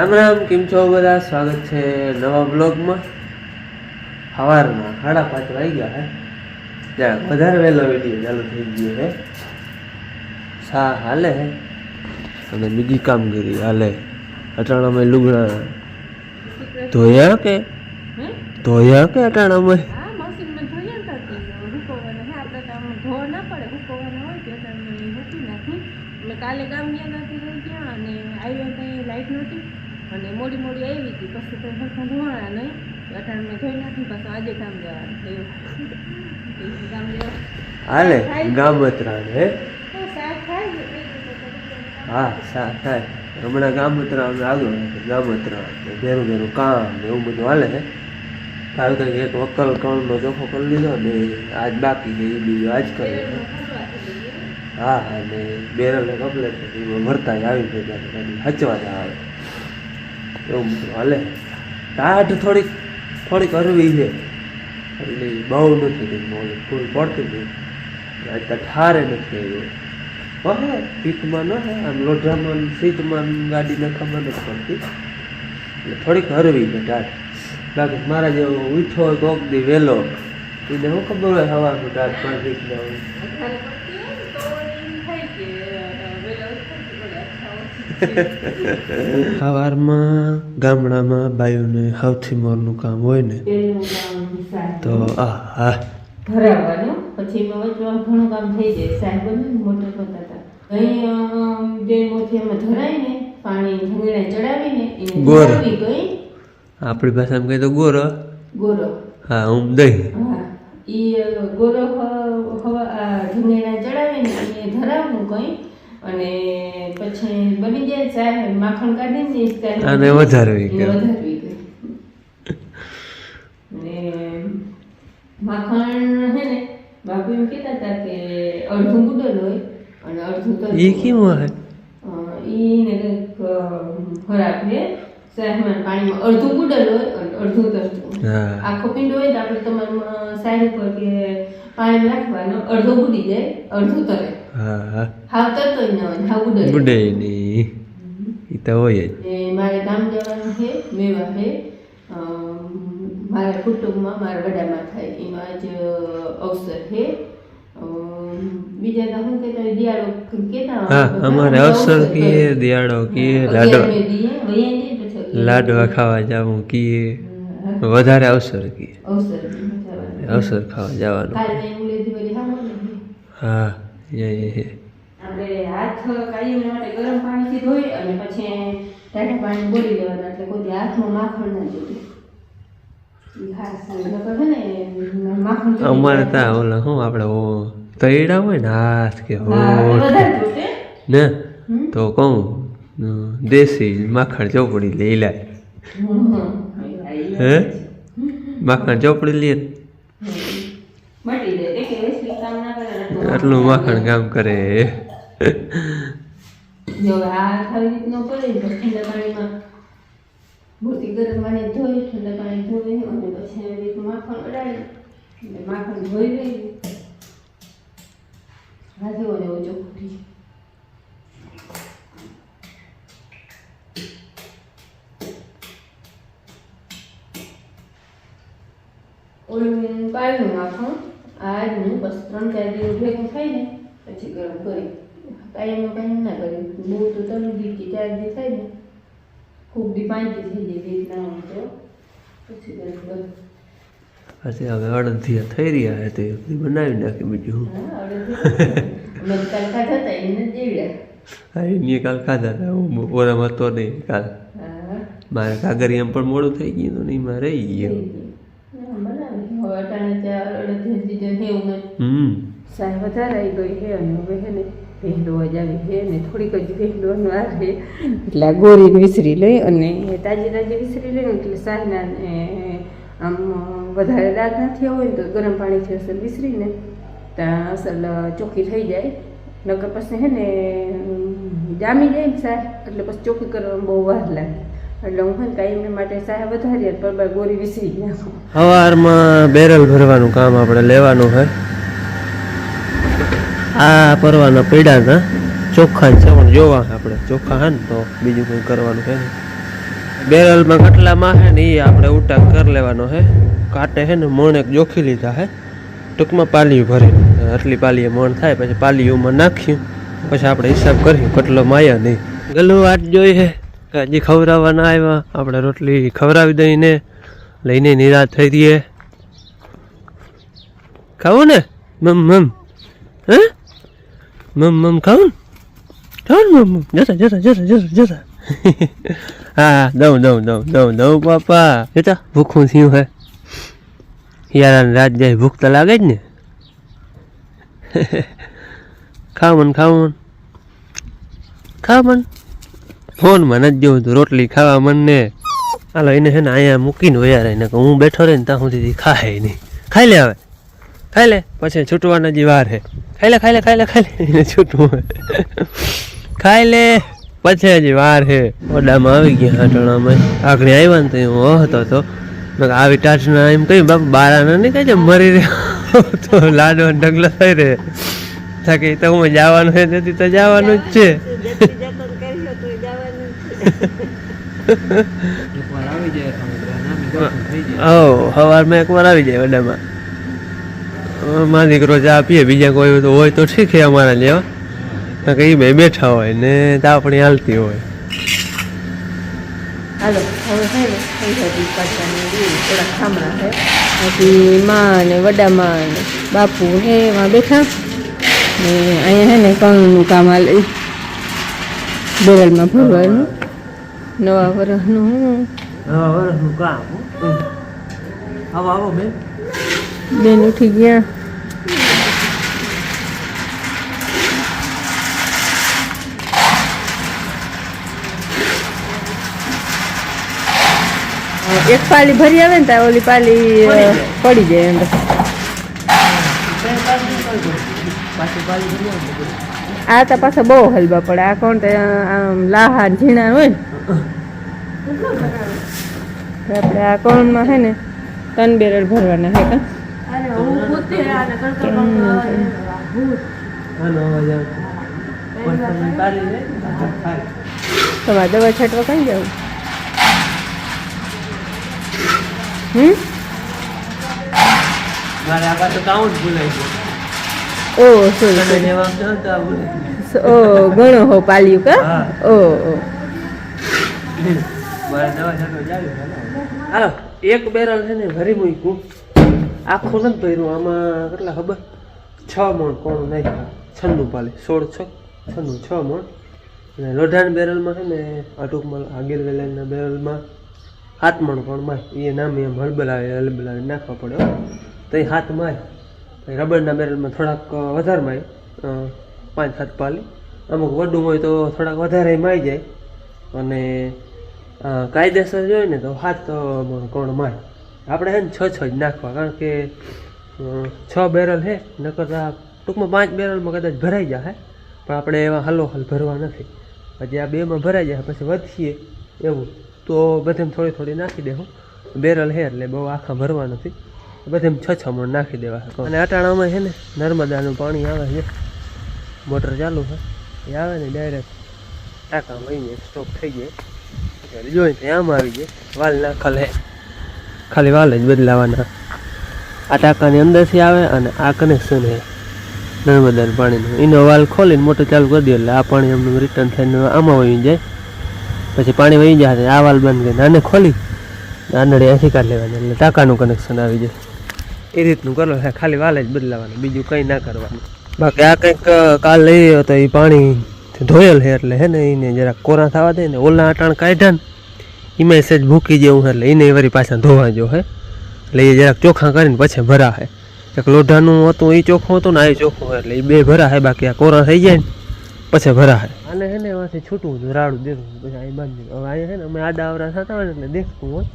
રામ રામ, કેમ છો બધા? સ્વાગત છે નવા બ્લોગમાં. સવારના 5:30 વાગ્યા હે, જ્યાં વધારે વહેલો વિડીયો ચાલુ થઈ ગયો હે. સા હાલે હે અને બીજી કામગીરી હાલે. અટાણામાં લુગડા ધોયા કે અટાણામાં કાલે ગામ ગયા નથી રહી ગયા અને આવ્યા કંઈ લાઈટ નહોતી અને મોડી આવી હતી. પછી તો સરખા ધોવાણા નહીં, અટાણ મેં ધોઈ નાખી. પછી આજે કામ જવાનું કામ જવા હાલે. ગામત્રાણ હે? શાક ખાય. હા, શાક થાય. હમણાં ગામત્રાણ આગળ ગામત્રાણ ભેરું કામ એવું બધું હાલે હે. કાલ કંઈક એક વકલ કણનો ચોખ્ખો કરી લીધો ને આજ બાકી છે, એ બીજું આજ કરે. હા, અને બેરલે કપલેટ ભરતા આવી ગયા, હચવા જ આવે એવું બધું હાલે. ટાઢ થોડીક અરવી છે એટલે બહુ નથી ફૂલ પડતી હતી. આજ તો ઠારે નથી આવ્યો. હવે પીઠમાં ન હે, આમ લોઢામાં સીટમાં ગાડીને ખબર નથી પડતી એટલે થોડીક હરવી છે ટાઢ. બાકી મારા જેવો ઉઠો હોય કોક દી વહેલો એને શું ખબર હોય સવારનું ટાઢ પડતી જ ન હોય. સવારમાં ગામડામાં બાયુને સૌથી મોરનું કામ હોય ને તો ભરાવવાનું. પછી એમાં વચમાં ઘણું કામ થઈ જાય. સાહેબ મોટા થતા હતા અહીં જે મોથીમાં ધરાય ને પાણી ઢંગણા ચડાવીને એને ધરાવી ગઈ. આપણી ભાષામાં કહે તો ગોરો. હા, હું દહીં. હા, એ ગોરો ઢંગણા ચડાવીને એને ધરાવવું કઈ અને પછી બની જાય ચાય માખણ કાઢીને અને વધારવી ગઈ. અને માખણ હે ને બાપુ એમ કહેતા હતા કે અડધું ગુડલ હોય અને અડધું તો એ કેમ હોય? એને કંઈક ખરાબ છે. સાહેબમાં પાણીમાં અડધું ગુડલ હોય અને અડધું તરતું. આખો પીંડો હોય તો આપણે તમારે સાઈડ ઉપર કે પાણી નાખવાનો, અડધો બુડી જાય અડધું તરે. હાવ તરતો ન હોય, હાવ ગુડે નહીં. એ તો હોય જ. મારે ગામ જવાનું છે, મેવા છે. મારા કુટુંબમાં મારા વડામાં થાય એમાં જ અવસર છે. બીજા તો શું કહેતા દિયાળો કહેતા. અમારે અવસર કીએ, દિયાળો કીએ, લાડવા ખાવા જવું કીએ, વધારે અવસર કીએ. અવસર ખાવા જવાનું. હા, આપણે હાથ કાઢી માટે ગરમ પાણીથી ધોઈ અને પછી ટાઢા પાણી બોળી દેવાના એટલે કોઈ હાથમાં માખણ ના જોડે. અમારે ત્યાં ઓલા શું આપણે તૈડા હોય ને હાથ કે ને તો કહું દેશી માખણ ચોપડી લઈ લાય. હે, માખણ ચોપડી લઈએ આટલું માખણ કામ કરે. જો હાથ આવી રીતનો પડે ઠંડા પાણીમાં મોટી ગરમ પાણી ધોઈ ઠંડા પાણી ધોઈ અને પછી આવી રીતે માખણ અડાડી એટલે માખણ ધોઈ લઈ. હાથે ઓને ઓછો ખૂટી ઓલું કાલનું માખણ આજનું બસ 3-4 દિવસ ભેગું થાય ને પછી ગરમ કરી. કાયમનું કાંઈ ના કર્યું. બહુ તો 3 દિવસ કે 4 દિવસ થાય ને ખૂબ દી 5 દિવસ થઈ જાય રીતના તો પછી ગરમ કરી. પછી હવે અડધિયા થઈ રહ્યા હે તો બનાવી નાખી બીજું. કાલ ખાધા હતા એને જેવડ્યા. હા, એને કાલ ખાધા હતા. હું બપોરામાં તો નહીં કાલ. મારે કાગરિયામાં પણ મોડું થઈ ગયું તો નહીં, મારે રહી ગયું. સાહેબ વધારે આવી ગઈ છે અને હવે છે ને ભેંડો જ આવી છે ને થોડીક જ ભેંડોનો આ છે એટલે આ ગોરીને વિસરી લઈ અને તાજી વિસરી લઈને એટલે સાહેબના આમ વધારે દાગ નથી હોય ને તો ગરમ પાણીથી અસર વિસરીને ત્યાં અસલ ચોખ્ખી થઈ જાય. નકર પછી છે ને જામી જાય ને સાહેબ એટલે પછી ચોખ્ખી કરવામાં બહુ વાર લાગે. એટલે હું કાયમ માટે સાહેબ વધારીએ પર ગોરી વિસરી નાખું. સવારમાં બેરલ ભરવાનું કામ આપણે લેવાનું છે. આ પરવાના પડ્યા હતા ચોખ્ખા છે પણ જોવા આપણે ચોખ્ખા હે ને તો બીજું કંઈ કરવાનું છે ને બેરલમાં કટલામાં હે ને એ આપણે ઉટાક કરી લેવાનો હે. કાંટે હે ને મણ એક જોખી લીધા હે, ટૂંકમાં પાલીયું ભરીને આટલી પાલીએ મણ થાય પછી પાલીયુંમાં નાખ્યું પછી આપણે હિસાબ કર્યું કટલો માયા નહીં. ગલું વાટ જોઈ હે હજી ખવડાવવા ના આવ્યા, આપણે રોટલી ખવડાવી દઈને લઈને નિરાશ થઈ દઈએ. ખાવું ને મમ મમ હે મમ મમ ખાવું ખાવું મમ જતા જતા જતા જતા જતા હા દઉં પાપા જતા ભૂખું થયું હે યાર રાત જાય ભૂખ તો લાગે જ ને. ખાવ મન ફોનમાં નથી જોવું તું રોટલી ખાવા મન ને. હાલો એને છે ને અહીંયા મૂકીને વયા રહે ને હું બેઠો રહે ને ત્યાં સુધી ખાય નહીં. ખાઈ લે હવે ખાઈ લે પછી છૂટવાના જે વાર હે. ખાઈ લે એને છૂટવું ખાઈ લે પછી હજી વાર હે. ઓડામાં આવી ગયા હાટણામાં આગળ આવ્યા ને તો હું હતો આવી ટાચના એમ કહ્યું બાપુ બારાના નહીં કહે છે મરી રહ્યો તો લાડો ઢગલો થઈ રહે થાકી તો હું જવાનું છે નથી તો જવાનું જ છે. સવારમાં એકવાર આવી જાય વડામાં. મારા દીકરો ચા પીએ બીજા કોઈ હોય તો ઠીક છે અમારા જેવા કે એ બે બેઠા હોય ને તાપણી હાલતી હોય. હાલો હવે છે ને થઈ જતી પાછાની થોડાક ખામણા છે પછી માં ને વડામાં ને બાપુ હે એમાં બેઠા ને અહીંયા હે ને કણનું કામ હાલે બેરલમાં ભરવાનું નવા વર્ષનું કામ. આવો બેન ઉઠી ગયા. એક પાલી ભરી આવે ને ત્યાં ઓલી પાલી પડી જાય અંદર. આ તો પાછા બહુ હલવા પડે. આ કોણ આમ લાહા ઝીણા હોય ને આપણે આ કોણમાં છે ને 3 બેરલ ભરવાના છે કા. તમારે દવા છાંટવા કઈ જવું? ઘણો હો પાલ્યું કા. હાલો એક બેરલ છે ને ભરી મૂક્યું આખું નથી ભર્યું. આમાં કેટલા ખબર 6 મણ કોણ નાખ્યા છન્નું પાલી 16 6 મણ. અને લોઢાન બેરલમાં છે ને આ ટૂંકમાં આગળ વેલાના બેરલમાં 7 મણ કોણ માય એ નામ એમ હલબલાવી નાખવા પડે તો એ 7 માય. રબરના બેરલમાં થોડાક વધારે માય 5-7 પાલી. અમુક વડું હોય તો થોડાક વધારે માય જાય અને કાયદેસર જોઈએ ને તો 7 મણ કોણ માય. આપણે છે ને 6 જ નાખવા કારણ કે 6 બેરલ છે નકર ટૂંકમાં 5 બેરલમાં કદાચ ભરાઈ જાય પણ આપણે એવા હલ ભરવા નથી. હજી આ 2માં ભરાઈ જાય પછી વધીએ એવું તો બધે થોડી નાખી દેવું. બેરલ છે એટલે બહુ આખા ભરવા નથી, બધે 6 મણ નાખી દેવા. અને અટાણામાં છે ને નર્મદાનું પાણી આવે છે, મોટર ચાલુ છે એ આવે ને ડાયરેક્ટ ટાંકામાં આવી જાય, સ્ટોક થઈ જાય જોઈ તો આમ આવી જાય. વાલ નાખલ હે, ખાલી વાલ જ બદલાવાના. આ ટાંકાની અંદરથી આવે અને આ કનેક્શન છે નર્મદાનું પાણીનું. એનો વાલ ખોલીને મોટર ચાલુ કરી દે એટલે આ પાણી એમનું રિટર્ન થઈને આમાં વહી જાય. પછી પાણી વહી જાય આ વાલ બંધ કરીને આને ખોલી આનડે અહીંથી કાઢી લેવાનું એટલે ટાંકાનું કનેક્શન આવી જાય. એ રીતનું કરો છે, ખાલી વાલ જ બદલાવાનું, બીજું કંઈ ના કરવાનું. બાકી આ કંઈક કાલ લઈ આવ્યો તો એ પાણી ધોયેલ છે એટલે હે ને એને જરાક કોરા થવા દે ને ઓલા અટાણ કાઢ્યા ને એમાં સહેજ ભૂકી જેવું એટલે એને વળી પાછા ધોવા જો હે એટલે એ જરાક ચોખ્ખા કરીને પછી ભરા છે. એક લોઢાનું હતું એ ચોખ્ખું હતું ને આ ચોખ્ખું હોય એટલે એ 2 ભરા છે, બાકી આ કોરા થઈ જાય ને પછી ભરા છે. આને હે ને એમાંથી છૂટવું હતું, રાડું દેવું પછી અહીં બાંધી. હવે અહીંયા છે ને અમે આડા આવરા થતા હોય ને એટલે દેખતું હોય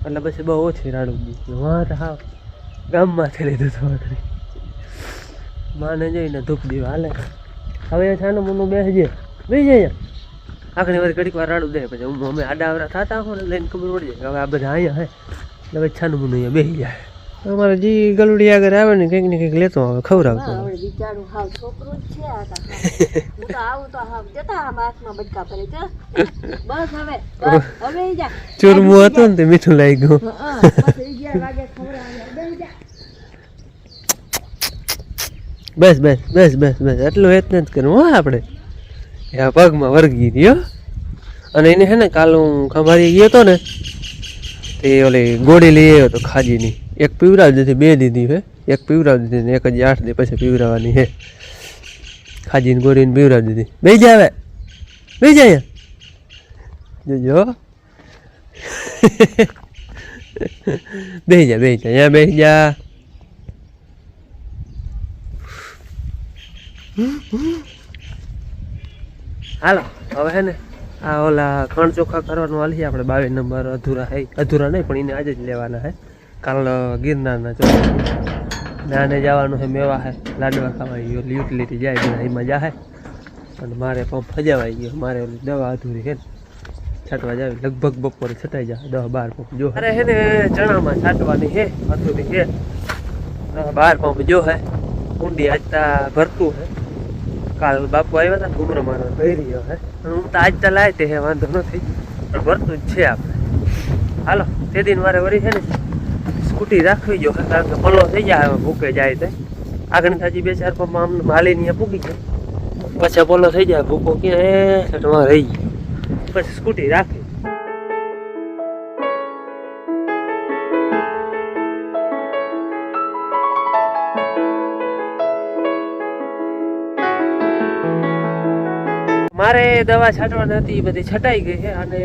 એટલે પછી બહુ ઓછી રાડું દીધું. વાં તો હા ગામમાંથી લીધું હતું માને જઈને ધૂપ દેવા હાલે. હવે છાનું મોનું બેસજે બેસી જાય આખરી વાર ઘડીક વાર રાડું દે પછી અમે આડા આવરા થતા હોય ને લઈને ખબર પડી જાય હવે આ બધા અહીંયા હે એટલે પછી છાનું મોનું અહીંયા બેસી જાય. અમારે જી ગલુડી આગળ આવે ને કંઈક લેતો આવે ખવડાવતો આવે. હવે બિચારું હાવ છોકરું જ છે આ કાકા. હું તો આવું તો હાવ જતા આમ હાથમાં બચકા ભરે છે. બસ હવે ઈ જા. ચૂરમું હતું ને તે મીઠું લાગી ગયું. બસ 11 વાગે ખવડાવવા બેસી જા. બસ બસ બસ બસ બસ એટલું હેત નથી કરવું હો આપણે. આ પગમાં વર્ગી રહ્યો. અને એને હે ને કાલ હું ખંભાળી ગયો હતો ને તે ઓલી ગોળી લઈ આવ્યો હતો ખાજીની. એક પીવરાવી દીધી, 2 દીધી હે. એક પીવરાવી દીધી ને એક હજી 8 દી પછી પીવરાવાની હે. ખાજીની ગોળીને પીવરાવી દીધી. બેસી જા હવે, બેસી જા અહીંયા જોજો. બેસી જા અહીંયા બેસી જા. હાલો હવે હે ને આ ઓલા ખણ ચોખા કરવાનું હાલી આપણે 22 નંબર અધૂરા હે. અધૂરા નહીં પણ એને આજે જ લેવાના હે. કાલ ગિરનારના ચોખા નાને જવાનું છે, મેવા હે, લાડવા ખાવાઈ ગયો, યુટિલિટી જાય બધા એમાં જાહે. અને મારે પંપ ફજાવાઈ ગયો. મારે ઓલી દવા અધૂરી છે ને છાંટવા જાવ. લગભગ બપોરે છટાઈ જાય 10-12 પંપ જો. અરે હે ને ચણામાં છાંટવાની હે, અધૂરી છે. 10-12 પંપ જો હે. ઊંડી આજતા ભરતું હે. કાલ બાપુ આવ્યા હતા ઘૂમરો મારવા ભરી રહ્યો હે. હું તો આજતા લાય તે હે, વાંધો નથી પણ ભરતું જ છે આપણે. હાલો તે દિન મારે વળી છે ને સ્કૂટી રાખવી જો, કારણ કે પલ્લો થઈ જાય હવે ભૂકે જાય તે. આગળ થાજી 2-4 પંપ આમ માલી ને પૂગી જાય પછી પલ્લો થઈ જાય ભૂકો ક્યાં છટમાં રહી ગયો પછી સ્કૂટી રાખી. મારે દવા છાંટવાની હતી એ બધી છટાઈ ગઈ છે અને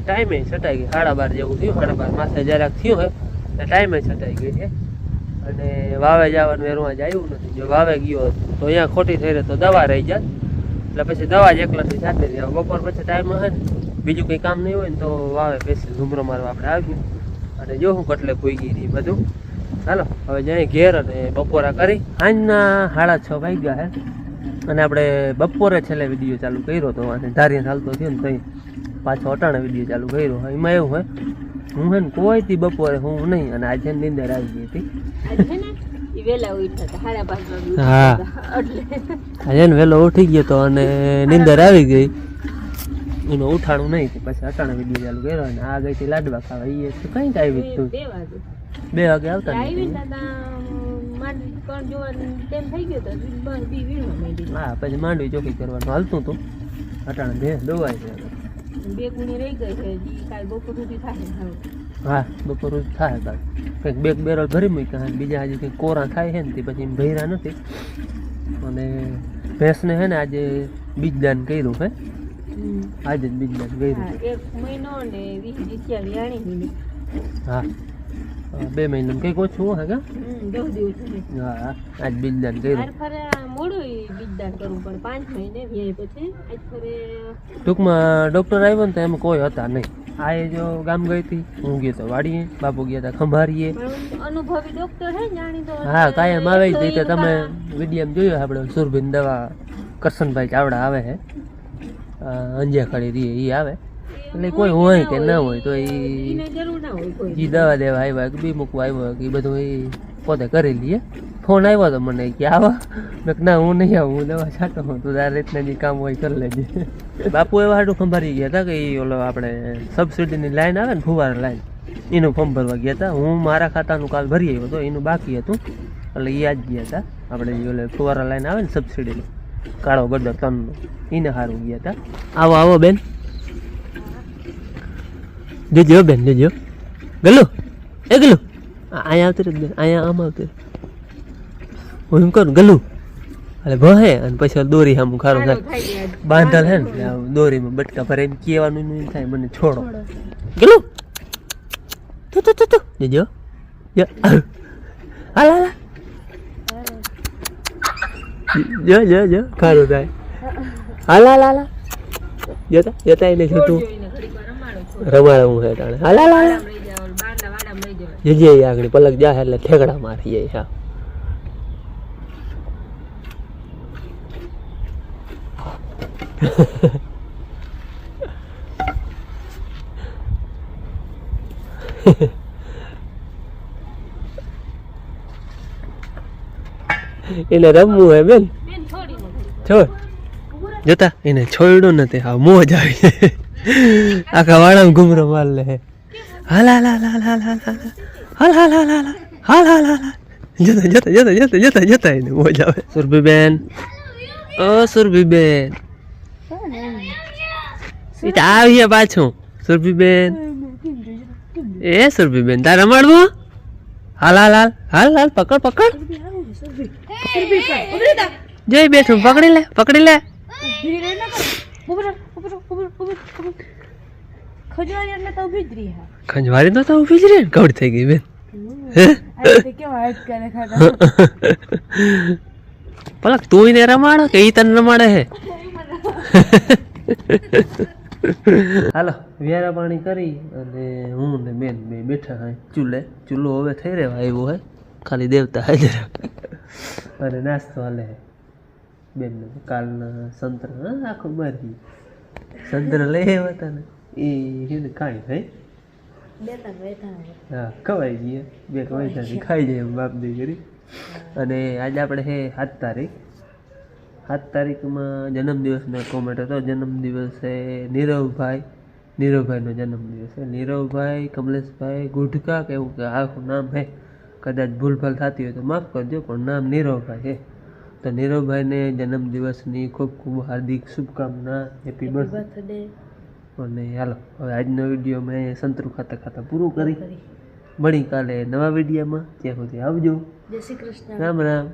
ટાઈમે છટાઈ ગઈ. 12:30 જેવું થયું, 12:30 માસે જરાક થયું છે એટલે ટાઈમે છટાઈ ગઈ છે. અને વાવે જવાનું વેરવા જ આવ્યું નથી. જો વાવે ગયો તો અહીંયા ખોટી થઈ રહે તો દવા રહી જાય એટલે પછી દવા જ એકલાથી છાંટી દે. બપોર પછી ટાઈમ હે ને બીજું કંઈ કામ નહીં હોય ને તો વાવે પેસી ઘૂમરો મારવા આપણે આવ્યું. અને જો હું કટલે પૂગી રહી બધું. ચાલો હવે જઈએ ઘેર અને બપોરા કરી. સાંજના 6:30 વાગ્યા હે અને આપણે બપોરે છેલ્લે વિડીયો ચાલુ કર્યો હતો અને ધારીને ચાલતો થયો ને તઈ પાછો અટાણે વિડીયો ચાલુ કર્યો. એમાં એવું હોય હું હે ને કોઈથી બપોરે હું નહીં અને આજે નીંદર આવી ગઈ હતી. હા આજે ને વહેલો ઉઠી ગયો હતો અને નીંદર આવી ગઈ. એનું ઉઠાણું નહીં પછી અટાણે વિડીયો ચાલુ કર્યો અને આ ગઈ હતી લાડવા ખાવા. એ કંઈક આવી તું 2 વાગે આવતા હા પછી માંડવી ચોખ્ખી કરવાનું હાલતું હતું. અટાણે ભેંસ દોવાય છે. હા બપોર થાય કાલ કંઈક 2 બેરલ ભરી મૂક્યા. બીજા આજે કંઈક કોરા થાય છે ને તે પછી ભર્યા નથી. અને ભેંસને હે ને આજે બીજદાન કર્યું હે. આજે જ બીજદાન કર્યું. હા 2 મહિના કંઈક ઓછું હે કે હા આજ બીજદાન કર્યું. ટૂંકમાં ડૉક્ટર આવ્યો ને તો એમ કોઈ હતા નહીં. આ જો ગામ ગઈ હતી, હું ગયો તો વાડીએ, બાપુ ગયા હતા ખંભારીએ. હા કાયમ આવે જ રીતે તમે વિડીયો જોયો આપણે સુરભીન દવા કરશનભાઈ ચાવડા આવે છે અંજાખાડી રીએ એ આવે એટલે કોઈ હોય કે ના હોય તો એ દવા દેવા આવ્યા કે બી મૂકવા આવ્યો કે એ બધું એ પોતે કરી લઈએ. ફોન આવ્યો તો મને કે આવા મેં ના હું નહીં આવું, હું દવા છાંટો તું તારી રીતના જે કામ હોય કરી લેજે. બાપુ એવા હાટું ખંભારી ગયા હતા કે એ ઓલો આપણે સબસિડીની લાઈન આવે ને ફુવારા લાઈન એનું ફોર્મ ભરવા ગયા હતા. હું મારા ખાતાનું કાલ ભરી આવ્યો હતો, એનું બાકી હતું એટલે એ આજ ગયા હતા. આપણે જે ઓલે ફુવારા લાઈન આવે ને સબસિડીનું કાળો ગડો 3નું એને સારું ગયા હતા. આવો આવો બેન જોજો બેન જોજો. ગલું એ ગલું અહીંયા આવતી રહે બેન, અહીંયા આમ આવતી હું એમ કરું ગલું એટલે ભહે અને પછી દોરી આમ ખારું થાય બાંધલ હે ને દોરીમાં બટકા ભરે એમ કહેવાનું એમ થાય મને છોડો ગલું તું તું તું તું જોજો હાલ હાલ જો જો જો ખારું થાય હાલ હાલ હાલ જતા જતા એને છૂટું રમાડવું છે તાણે હાલ હાલ હાલ જજે આગળ પલક જાય એટલે ઠેકડા મારી જાય. હા એને રમવું હે બેન છોડ જોતા એને છોડ્યું નથી હા મોજ આવી આખા વાળામાં ઘુમરો માર લે હાલ હાલ હાલ હાલ હાલ હાલ હાલ હાલ હાલ હાલ હાલ હાલ હાલ હાલ જતા જતા જતા જતા જતા જતા એને મોજ આવે સુરભીબેન ઓ સુરભીબેન એ તો આવીએ પાછું સુરભીબેન એ સુરભીબેન તાર રમાડવું હાલ હાલ હાલ હાલ હાલ પકડ પકડ જઈ બેઠું પકડી લે પકડી લે ખંજવારી તો ઉભી જ રે કવડ થઈ ગઈ બેન પલક તું ને રમાડો કે ઈ તને રમાડે હે હાલો વ્યારા પાણી કરી અને હું ને બેન બે બેઠા હોય ચૂલો હવે થઈ રહેવા આવ્યો હોય ખાલી દેવતા હાજર અને નાસ્તો હાલે બેન કાલના સંતર આખો મારી સંતર લઈ આવ્યા હતા ને એ કાંઈ થાય હા ખવાઈ ગઈ બે ખવાઈ જાય ખાઈ જાય એમ બાપ દી કરી અને આજે આપણે છે 7 તારીખમાં જન્મદિવસનો કોમેન્ટ હતો જન્મદિવસે નીરવભાઈનો જન્મદિવસ છે નીરવભાઈ કમલેશભાઈ ગુઢકા કે એવું કે આખું નામ છે કદાચ ભૂલભાલ થતી હોય તો માફ કરજો પણ નામ નીરવભાઈ છે તો નીરવભાઈને જન્મદિવસની ખૂબ ખૂબ હાર્દિક શુભકામના હેપી બર્થડે અને હાલો હવે આજનો વિડીયો મેં સંતરું ખાતા પૂરું કરી મળી કાલે નવા વિડીયોમાં ત્યાં સુધી આવજો જય શ્રી કૃષ્ણ રામ રામ